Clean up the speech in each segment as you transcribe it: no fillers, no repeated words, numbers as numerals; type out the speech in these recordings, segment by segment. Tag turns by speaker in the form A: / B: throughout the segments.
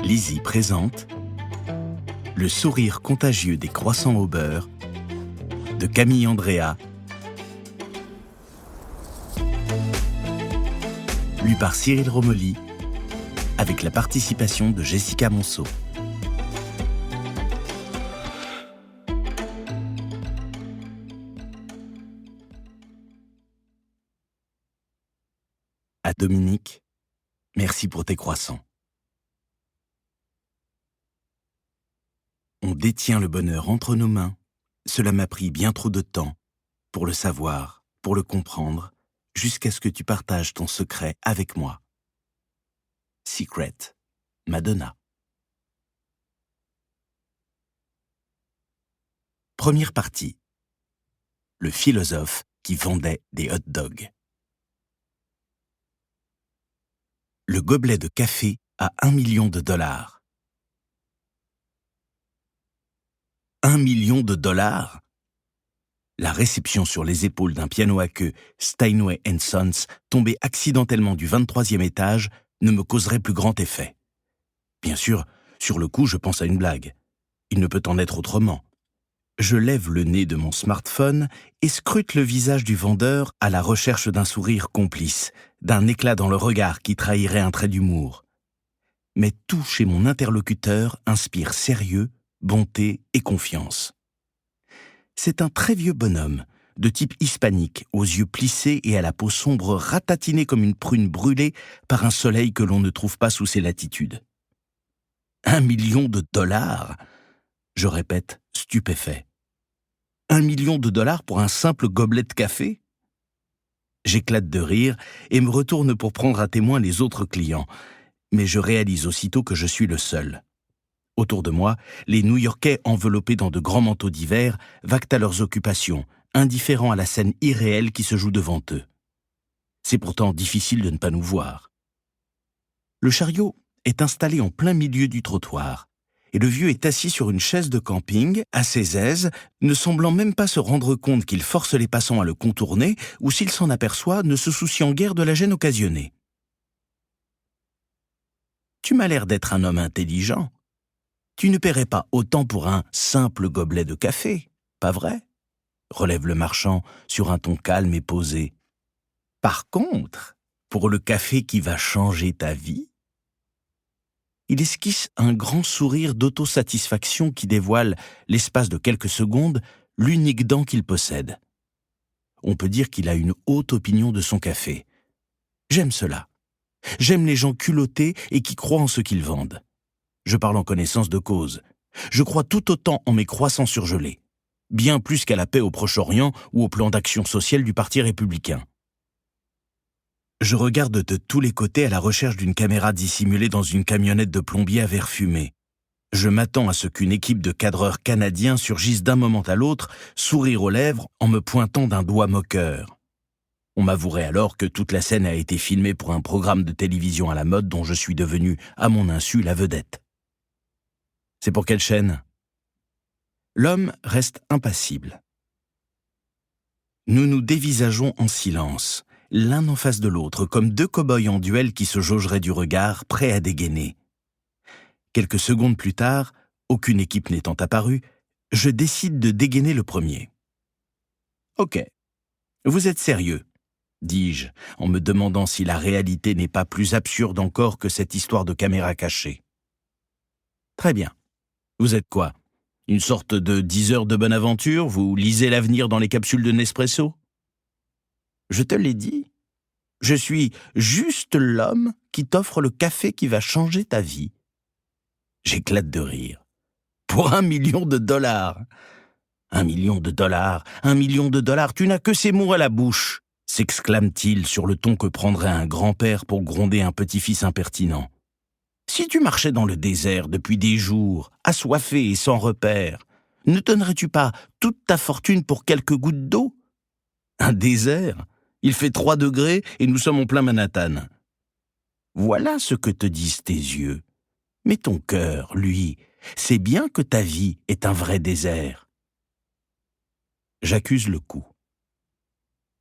A: Lizzie présente Le sourire contagieux des croissants au beurre de Camille Andrea, lu par Cyril Romoli, avec la participation de Jessica Monceau. À Dominique, merci pour tes croissants. On détient le bonheur entre nos mains. Cela m'a pris bien trop de temps pour le savoir, pour le comprendre, jusqu'à ce que tu partages ton secret avec moi. Secret, Madonna. Première partie. Le philosophe qui vendait des hot dogs. Le gobelet de café à $1 million. $1 million? La réception sur les épaules d'un piano à queue Steinway & Sons, tombé accidentellement du 23e étage, ne me causerait plus grand effet. Bien sûr, sur le coup, je pense à une blague. Il ne peut en être autrement. Je lève le nez de mon smartphone et scrute le visage du vendeur à la recherche d'un sourire complice, d'un éclat dans le regard qui trahirait un trait d'humour. Mais tout chez mon interlocuteur inspire sérieux, bonté et confiance. C'est un très vieux bonhomme, de type hispanique, aux yeux plissés et à la peau sombre ratatinée comme une prune brûlée par un soleil que l'on ne trouve pas sous ces latitudes. $1 million? Je répète, stupéfait. $1 million pour un simple gobelet de café? J'éclate de rire et me retourne pour prendre à témoin les autres clients, mais je réalise aussitôt que je suis le seul. Autour de moi, les New-Yorkais enveloppés dans de grands manteaux d'hiver vaquent à leurs occupations, indifférents à la scène irréelle qui se joue devant eux. C'est pourtant difficile de ne pas nous voir. Le chariot est installé en plein milieu du trottoir, et le vieux est assis sur une chaise de camping, à ses aises, ne semblant même pas se rendre compte qu'il force les passants à le contourner, ou s'il s'en aperçoit, ne se souciant guère de la gêne occasionnée. « Tu m'as l'air d'être un homme intelligent. Tu ne paierais pas autant pour un simple gobelet de café, pas vrai ?» relève le marchand sur un ton calme et posé. « Par contre, pour le café qui va changer ta vie ?» Il esquisse un grand sourire d'autosatisfaction qui dévoile, l'espace de quelques secondes, l'unique dent qu'il possède. On peut dire qu'il a une haute opinion de son café. J'aime cela. J'aime les gens culottés et qui croient en ce qu'ils vendent. Je parle en connaissance de cause. Je crois tout autant en mes croissants surgelés, bien plus qu'à la paix au Proche-Orient ou au plan d'action sociale du Parti républicain. Je regarde de tous les côtés à la recherche d'une caméra dissimulée dans une camionnette de plombier à verre fumé. Je m'attends à ce qu'une équipe de cadreurs canadiens surgisse d'un moment à l'autre, sourire aux lèvres, en me pointant d'un doigt moqueur. On m'avouerait alors que toute la scène a été filmée pour un programme de télévision à la mode dont je suis devenu, à mon insu, la vedette. C'est pour quelle chaîne ? L'homme reste impassible. Nous nous dévisageons en silence, l'un en face de l'autre, comme deux cow-boys en duel qui se jaugeraient du regard, prêts à dégainer. Quelques secondes plus tard, aucune équipe n'étant apparue, je décide de dégainer le premier. « Ok, vous êtes sérieux ?» dis-je, en me demandant si la réalité n'est pas plus absurde encore que cette histoire de caméra cachée. « Très bien. Vous êtes quoi ? Une sorte de 10 heures de bonne aventure ? Vous lisez l'avenir dans les capsules de Nespresso ? Je te l'ai dit. Je suis juste l'homme qui t'offre le café qui va changer ta vie. » J'éclate de rire. Pour $1 million ? $1 million, $1 million, tu n'as que ces mots à la bouche, s'exclame-t-il sur le ton que prendrait un grand-père pour gronder un petit-fils impertinent. Si tu marchais dans le désert depuis des jours, assoiffé et sans repère, ne donnerais-tu pas toute ta fortune pour quelques gouttes d'eau ? Un désert ? Il fait 3 degrés et nous sommes en plein Manhattan. Voilà ce que te disent tes yeux. Mais ton cœur, lui, sait bien que ta vie est un vrai désert. J'accuse le coup.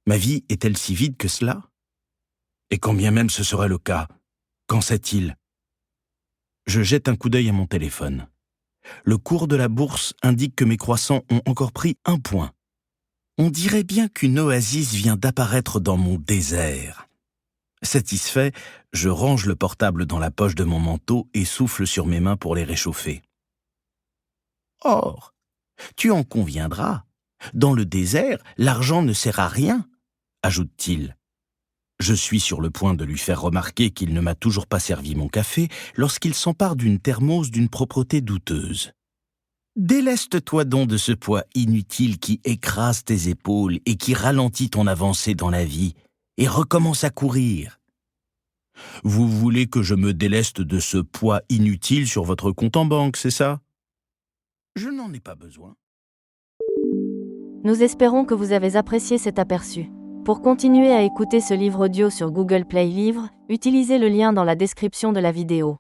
A: Ma vie est-elle si vide que cela ? Et quand bien même ce serait le cas, qu'en sait-il ? Je jette un coup d'œil à mon téléphone. Le cours de la bourse indique que mes croissants ont encore pris 1 point. On dirait bien qu'une oasis vient d'apparaître dans mon désert. Satisfait, je range le portable dans la poche de mon manteau et souffle sur mes mains pour les réchauffer. Or, tu en conviendras, dans le désert, l'argent ne sert à rien, ajoute-t-il. Je suis sur le point de lui faire remarquer qu'il ne m'a toujours pas servi mon café lorsqu'il s'empare d'une thermos d'une propreté douteuse. Déleste-toi donc de ce poids inutile qui écrase tes épaules et qui ralentit ton avancée dans la vie, et recommence à courir. Vous voulez que je me déleste de ce poids inutile sur votre compte en banque, c'est ça? Je n'en ai pas besoin.
B: Nous espérons que vous avez apprécié cet aperçu. Pour continuer à écouter ce livre audio sur Google Play Livres, utilisez le lien dans la description de la vidéo.